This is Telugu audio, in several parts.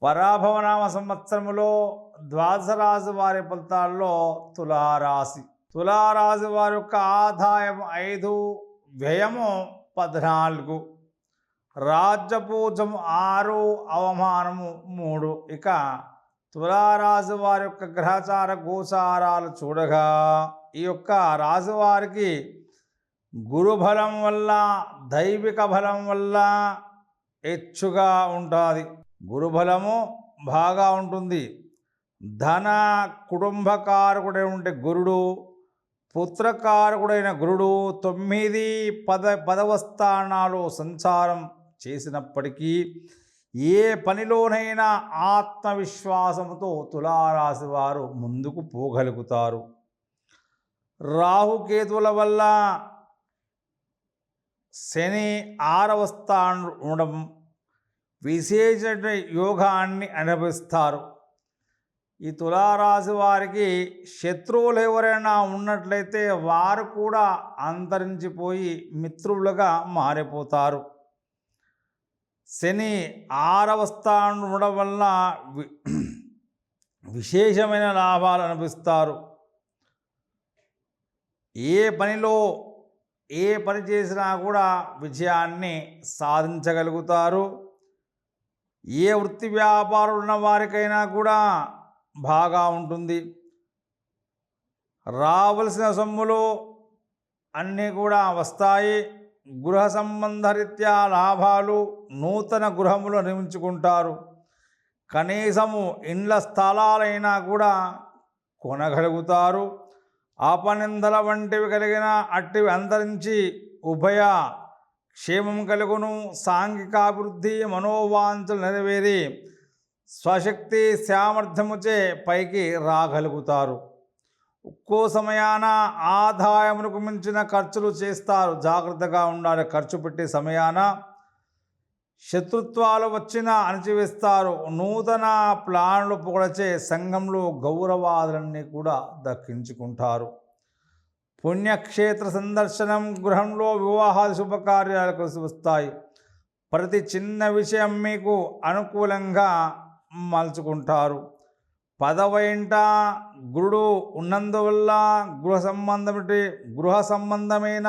పరాభవనామ సంవత్సరములో ద్వాదశ రాశి వారి ఫలితాల్లో తులారాశి. తులారాశి వారి యొక్క ఆదాయం 5, వ్యయము 14, రాజ్యపూజం 6, అవమానము 3. ఇక తులారాశి వారి యొక్క గ్రహచార గోచారాలు చూడగా ఈ యొక్క రాశి వారికి గురుబలం వల్ల దైవిక బలం వల్ల హెచ్చుగా ఉంటుంది. గురుబలము బాగా ఉంటుంది. ధన కుటుంబకారకుడై ఉంటే గురుడు, పుత్రకారకుడైన గురుడు 9, 10వ స్థానాలు సంచారం చేసినప్పటికీ ఏ పనిలోనైనా ఆత్మవిశ్వాసంతో తులారాశి వారు ముందుకు పోగలుగుతారు. రాహుకేతువుల వల్ల శని 6వ స్థానం ఉండడం విశేష యోగాన్ని అనుభవిస్తారు. ఈ తులారాశి వారికి శత్రువులు ఎవరైనా ఉన్నట్లయితే వారు కూడా అంతరించిపోయి మిత్రులుగా మారిపోతారు. శని 6వ స్థానం ఉండడం వల్ల విశేషమైన లాభాలు అనుభవిస్తారు. ఏ పని చేసినా కూడా విజయాన్ని సాధించగలుగుతారు. ఏ వృత్తి వ్యాపారాలు ఉన్న వారికైనా కూడా బాగా ఉంటుంది. రావలసిన సొమ్ములు అన్నీ కూడా వస్తాయి. గృహ సంబంధరీత్యా లాభాలు, నూతన గృహములు నిర్మించుకుంటారు. కనీసము ఇండ్ల స్థలాలైనా కూడా కొనగలుగుతారు. ఆపనిందల వంటివి కలిగిన అట్టివి అంతరించి ఉభయ క్షేమం కలుగును. సాంఘికాభివృద్ధి, మనోవాంఛలు నెరవేరి స్వశక్తి సామర్థ్యముచే పైకి రాగలుగుతారు. ఒక్కో సమయాన ఆదాయమునకు మించిన ఖర్చులు చేస్తారు. జాగ్రత్తగా ఉండాలి. ఖర్చు పెట్టే సమయాన శత్రుత్వాలు వచ్చినా అణచివేస్తారు. నూతన ప్లాన్లు పొగడచే సంఘంలో గౌరవాదులన్నీ కూడా దక్కించుకుంటారు. పుణ్యక్షేత్ర సందర్శనం, గృహంలో వివాహాది శుభకార్యాలు కలిసి వస్తాయి. ప్రతి చిన్న విషయం మీకు అనుకూలంగా మలుచుకుంటారు. 10వ ఇంట గురుడు ఉన్నందువల్ల గృహ సంబంధమైన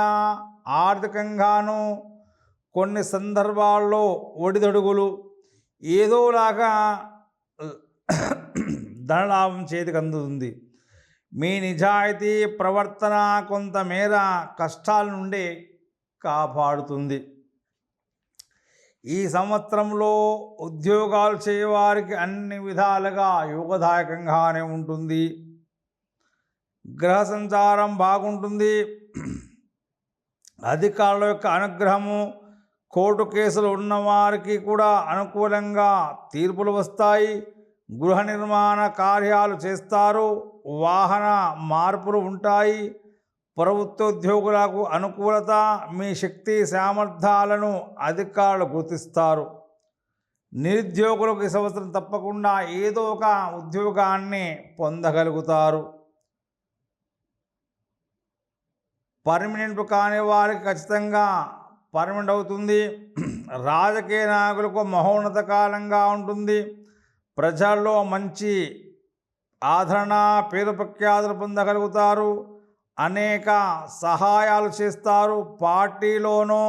ఆర్థికంగాను కొన్ని సందర్భాల్లో ఒడిదొడుగులు ఏదోలాగా ధనలాభం చేతికి అందుతుంది. మీ నిజాయితీ ప్రవర్తన కొంతమేర కష్టాల నుండి కాపాడుతుంది. ఈ సంవత్సరంలో ఉద్యోగాలు చేయవారికి అన్ని విధాలుగా యోగదాయకంగానే ఉంటుంది. గ్రహ సంచారం బాగుంటుంది. అధికారుల యొక్క అనుగ్రహము, కోర్టు కేసులు ఉన్నవారికి కూడా అనుకూలంగా తీర్పులు వస్తాయి. గృహ నిర్మాణ కార్యాలు చేస్తారు. వాహన మార్పులు ఉంటాయి. ప్రభుత్వోద్యోగులకు అనుకూలత, మీ శక్తి సామర్థ్యాలను అధికారులు గుర్తిస్తారు. నిరుద్యోగులకు ఈ సంవత్సరం తప్పకుండా ఏదో ఒక ఉద్యోగాన్ని పొందగలుగుతారు. పర్మనెంట్ కాని వారికి ఖచ్చితంగా పర్మనెంట్ అవుతుంది. రాజకీయ నాయకులకు మహోన్నత కాలంగా ఉంటుంది. ప్రజల్లో మంచి ఆదరణ, పేరు ప్రఖ్యాతులు పొందగలుగుతారు. అనేక సహాయాలు చేస్తారు. పార్టీలోనూ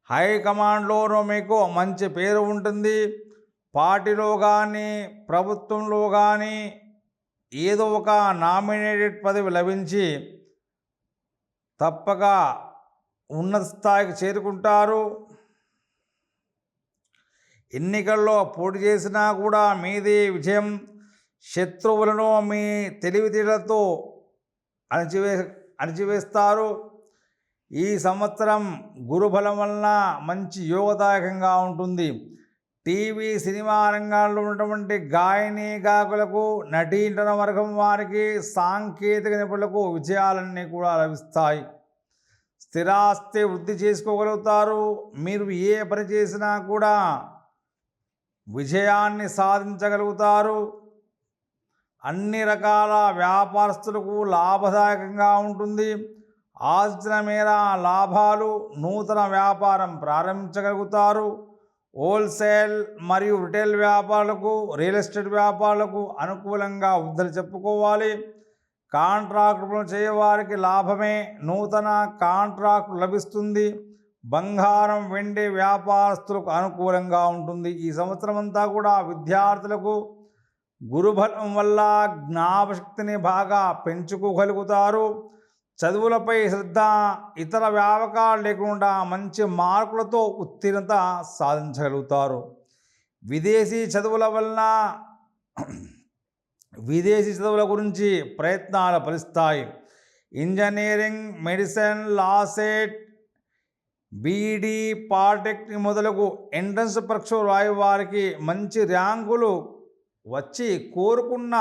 హైకమాండ్లోనూ మీకు మంచి పేరు ఉంటుంది. పార్టీలో కానీ ప్రభుత్వంలో కానీ ఏదో ఒక నామినేటెడ్ పదవి లభించి తప్పక ఉన్నత స్థాయికి చేరుకుంటారు. ఎన్నికల్లో పోటీ చేసినా కూడా మీదే విజయం. శత్రువులను మీ తెలివితేటలతో అణచివేస్తారు. ఈ సంవత్సరం గురుబలం వలన మంచి యోగదాయకంగా ఉంటుంది. టీవీ, సినిమా రంగాల్లో ఉన్నటువంటి గాయని గాయకులకు, నటీనటన వర్గం వారికి, సాంకేతిక నిపుణులకు విజయాలన్నీ కూడా లభిస్తాయి. స్థిరాస్తి వృద్ధి చేసుకోగలుగుతారు. మీరు ఏ పని చేసినా కూడా విజయాన్ని సాధించగలుగుతారు. అన్ని రకాల వ్యాపారస్తులకు లాభదాయకంగా ఉంటుంది. ఆర్జన మేర లాభాలు, నూతన వ్యాపారం ప్రారంభించగలుగుతారు. హోల్సేల్ మరియు రిటైల్ వ్యాపారులకు, రియల్ ఎస్టేట్ వ్యాపారులకు అనుకూలంగా ఉందని చెప్పుకోవాలి. కాంట్రాక్టులు చేయవారికి లాభమే. నూతన కాంట్రాక్టు లభిస్తుంది. బంగారం, వెండి వ్యాపారస్తులకు అనుకూలంగా ఉంటుంది. ఈ సంవత్సరం అంతా కూడా విద్యార్థులకు గురుబలం వల్ల జ్ఞాపశక్తిని బాగా పెంచుకోగలుగుతారు. చదువులపై శ్రద్ధ, ఇతర వ్యాపకాలు లేకుండా మంచి మార్కులతో ఉత్తీర్ణత సాధించగలుగుతారు. విదేశీ చదువుల గురించి ప్రయత్నాలు ఫలిస్తాయి. Engineering, medicine, LAWCET, BEd, polytechnic మొదలగు ఎంట్రన్స్ పరీక్షలు రాయి వారికి మంచి ర్యాంకులు వచ్చి కోరుకున్న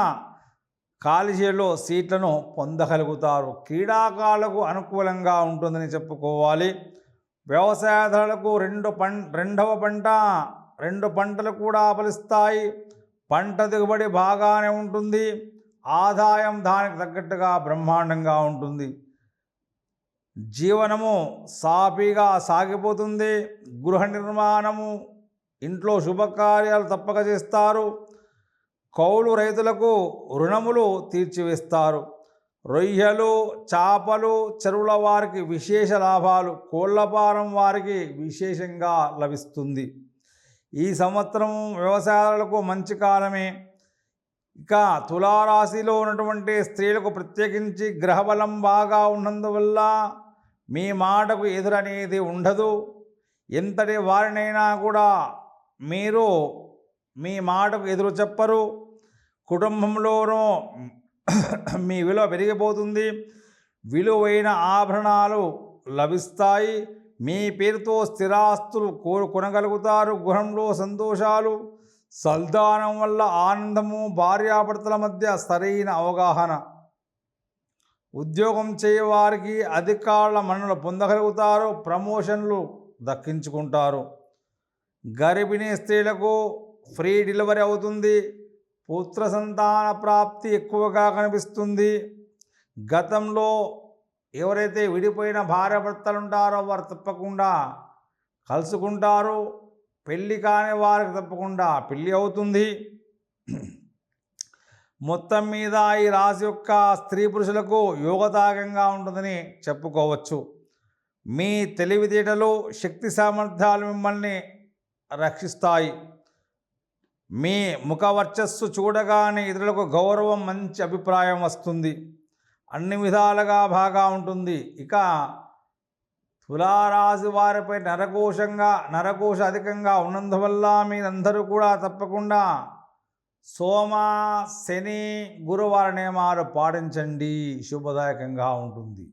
కాలేజీలో సీట్లను పొందగలుగుతారు. క్రీడాకారులకు అనుకూలంగా ఉంటుందని చెప్పుకోవాలి. వ్యవసాయదారులకు రెండు పంటలు కూడా ఫలిస్తాయి. పంట దిగుబడి బాగానే ఉంటుంది. ఆదాయం దానికి తగ్గట్టుగా బ్రహ్మాండంగా ఉంటుంది. జీవనము సాఫీగా సాగిపోతుంది. గృహ నిర్మాణము, ఇంట్లో శుభకార్యాలు తప్పక చేస్తారు. కౌలు రైతులకు రుణములు తీర్చివేస్తారు. రొయ్యలు, చేపలు చెరువుల వారికి విశేష లాభాలు, కోళ్లపారం వారికి విశేషంగా లభిస్తుంది. ఈ సంవత్సరం వ్యవసాయాలకు మంచి కాలమే. ఇక తులారాశిలో ఉన్నటువంటి స్త్రీలకు ప్రత్యేకించి గ్రహబలం బాగా ఉన్నందువల్ల మీ మాటకు ఎదురనేది ఉండదు. ఎంతటి వారినైనా కూడా మీరు మీ మాటకు ఎదురు చెప్పరు. కుటుంబంలోనూ మీ విలువ పెరిగిపోతుంది. విలువైన ఆభరణాలు లభిస్తాయి. మీ పేరుతో స్థిరాస్తులు కొనగలుగుతారు. గృహంలో సంతోషాలు, సంతానం వల్ల ఆనందము, భార్యాభర్తల మధ్య సరైన అవగాహన. ఉద్యోగం చేయవారికి అధికారుల మన్ననలు పొందగలుగుతారు. ప్రమోషన్లు దక్కించుకుంటారు. గర్భిణీ స్త్రీలకు ఫ్రీ డెలివరీ అవుతుంది. పుత్ర సంతాన ప్రాప్తి ఎక్కువగా కనిపిస్తుంది. గతంలో ఎవరైతే విడిపోయిన భార్యాభర్తలు ఉంటారో వారు తప్పకుండా కలుసుకుంటారు. పెళ్ళి కాని వారికి తప్పకుండా పెళ్ళి అవుతుంది. మొత్తం మీద ఈ రాశి యొక్క స్త్రీ పురుషులకు యోగదాయకంగా ఉంటుందని చెప్పుకోవచ్చు. మీ తెలివితేటలు, శక్తి సామర్థ్యాలు మిమ్మల్ని రక్షిస్తాయి. మీ ముఖ వర్చస్సు చూడగానే ఇతరులకు గౌరవం, మంచి అభిప్రాయం వస్తుంది. అన్ని విధాలుగా బాగా ఉంటుంది. ఇక తులారాశి వారిపై నరకోశ అధికంగా ఉన్నందువల్ల మీరందరూ కూడా తప్పకుండా సోమ, శని, గురువార నియమాలు పాటించండి. శుభదాయకంగా ఉంటుంది.